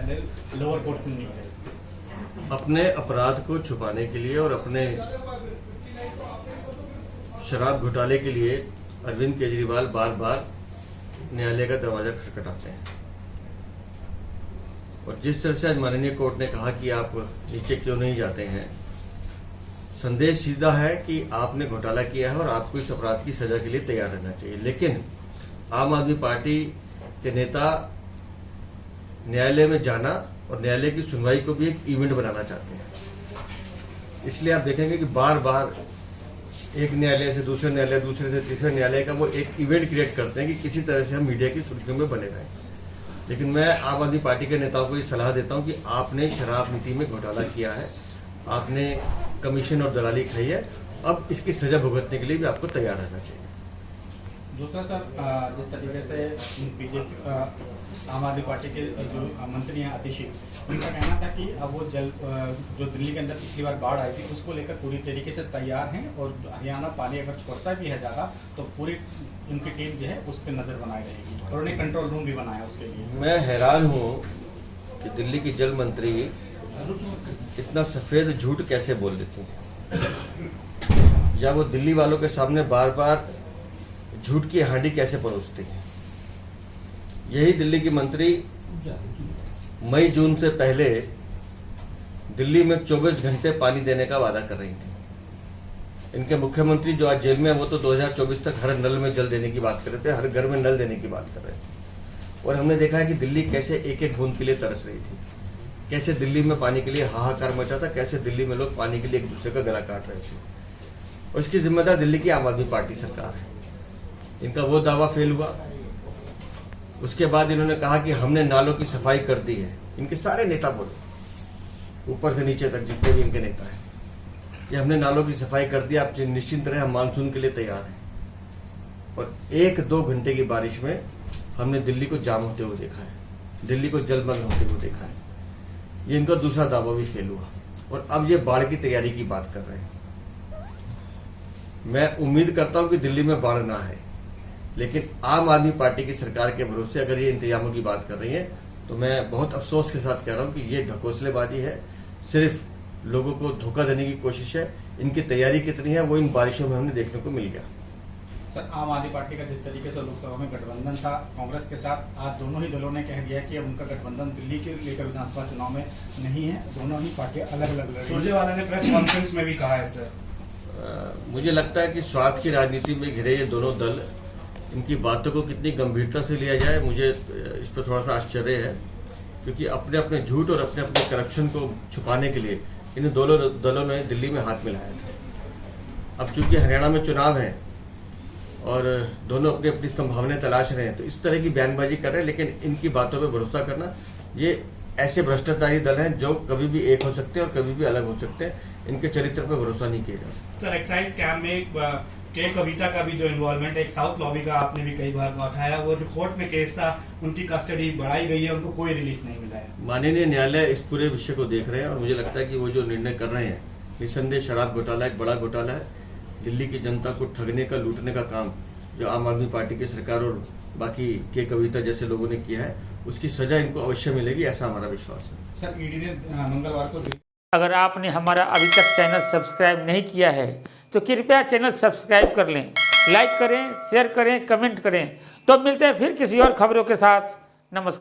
पहले lower court क्यों नहीं गए? अपने अपराध को छुपाने के लिए और अपने शराब घोटाले के लिए अरविंद केजरीवाल बार बार न्यायालय का दरवाजा खटखटाते हैं। और जिस तरह से आज माननीय कोर्ट ने कहा कि आप नीचे क्यों नहीं जाते हैं, संदेश सीधा है कि आपने घोटाला किया है और आपको इस अपराध की सजा के लिए तैयार रहना चाहिए। लेकिन आम आदमी पार्टी के नेता न्यायालय में जाना और न्यायालय की सुनवाई को भी एक इवेंट बनाना चाहते हैं। इसलिए आप देखेंगे कि बार बार एक न्यायालय से दूसरे न्यायालय, दूसरे से तीसरे न्यायालय का वो एक इवेंट क्रिएट करते हैं कि किसी तरह से हम मीडिया की सुर्खियों में बने रहें। लेकिन मैं आम आदमी पार्टी के नेताओं को ये सलाह देता हूं कि आपने शराब नीति में घोटाला किया है, आपने कमीशन और दलाली खाई है, अब इसकी सजा भुगतने के लिए भी आपको तैयार रहना चाहिए। दूसरा सर, जिस तरीके से बीजेपी आम आदमी पार्टी के जो मंत्री हैं आतिशी, उनका कहना था कि अब वो जो दिल्ली के अंदर पिछली बार बाढ़ आई थी उसको लेकर पूरी तरीके से तैयार हैं और हरियाणा पानी अगर छोड़ता भी है ज़्यादा तो पूरी उनकी टीम जो है उस पर नजर बनाई रहेगी और उन्हें कंट्रोल रूम भी बनाया उसके लिए। मैं हैरान हूँ कि दिल्ली की जल मंत्री इतना सफेद झूठ कैसे बोल देती हैं, या वो दिल्ली वालों के सामने बार बार झूठ की हांडी कैसे परोसती है। यही दिल्ली की मंत्री मई जून से पहले दिल्ली में 24 घंटे पानी देने का वादा कर रही थी। इनके मुख्यमंत्री जो आज जेल में है वो तो 2024 तक हर नल में जल देने की बात कर रहे थे, हर घर में नल देने की बात कर रहे थे। और हमने देखा है कि दिल्ली कैसे एक एक बूंद के लिए तरस रही थी, कैसे दिल्ली में पानी के लिए हाहाकार मचा था, कैसे दिल्ली में लोग पानी के लिए एक दूसरे का गला काट रहे थे। और इसकी जिम्मेदार दिल्ली की आम आदमी पार्टी सरकार है। इनका वो दावा फेल हुआ। उसके बाद इन्होंने कहा कि हमने नालों की सफाई कर दी है। इनके सारे नेता बोले, ऊपर से नीचे तक जितने भी इनके नेता हैं, कि हमने नालों की सफाई कर दी, आप निश्चिंत रहे, हम मानसून के लिए तैयार हैं। और 1-2 घंटे की बारिश में हमने दिल्ली को जाम होते हुए देखा है, दिल्ली को जलमग्न होते हुए देखा है। ये इनका दूसरा दावा भी फेल हुआ और अब ये बाढ़ की तैयारी की बात कर रहे हैं। मैं उम्मीद करता हूं कि दिल्ली में बाढ़ ना आए, लेकिन आम आदमी पार्टी की सरकार के भरोसे अगर ये इंतजामों की बात कर रही है तो मैं बहुत अफसोस के साथ कह रहा हूं कि ये ढकोसलेबाजी है, सिर्फ लोगों को धोखा देने की कोशिश है। इनकी तैयारी कितनी है वो इन बारिशों में हमने देखने को मिल गया। सर, आम आदमी पार्टी का जिस तरीके से लोकसभा में गठबंधन था कांग्रेस के साथ, आज दोनों ही दलों ने कह दिया कि अब उनका गठबंधन दिल्ली के लेकर विधानसभा चुनाव में नहीं है, दोनों ही पार्टियां अलग अलग लड़ रही हैं। सुरजेवाला ने प्रेस कॉन्फ्रेंस में भी कहा है सर। मुझे लगता है कि स्वार्थ की राजनीति में घिरे ये दोनों दल, इनकी बातों को कितनी गंभीरता से लिया जाए मुझे इस पर थोड़ा सा आश्चर्य है, क्योंकि अपने अपने झूठ और अपने अपने करप्शन को छुपाने के लिए इन दोनों दलों ने दिल्ली में हाथ मिलाया था। अब चूंकि हरियाणा में चुनाव है और दोनों अपनी अपनी संभावनाएं तलाश रहे हैं, तो इस तरह की बयानबाजी कर रहे हैं, लेकिन इनकी बातों पर भरोसा करना, ये ऐसे भ्रष्टाचारी दल हैं जो कभी भी एक हो सकते हैं और कभी भी अलग हो सकते हैं। इनके चरित्र पर भरोसा नहीं किया जा सकता। सर, एक्साइज कैम्प में के कविता का भी जो इन्वॉल्वमेंट है, एक साउथ लॉबी का आपने भी कई बार उठाया, वो जो कोर्ट में केस था उनकी कस्टडी बढ़ाई गई है, उनको कोई रिलीफ नहीं मिला है। माननीय न्यायालय इस पूरे विषय को देख रहे हैं और मुझे लगता है कि वो जो निर्णय कर रहे हैं, निस्संदेह शराब घोटाला एक बड़ा घोटाला है। दिल्ली की जनता को ठगने का, लूटने का काम जो आम आदमी पार्टी की सरकार और बाकी के कविता जैसे लोगों ने किया है, उसकी सजा इनको अवश्य मिलेगी, ऐसा हमारा विश्वास है। सर, ईडी ने मंगलवार को अगर आपने हमारा अभी तक चैनल सब्सक्राइब नहीं किया है तो कृपया चैनल सब्सक्राइब कर लें, लाइक करें, शेयर करें, कमेंट करें। तो मिलते हैं फिर किसी और खबरों के साथ। नमस्कार।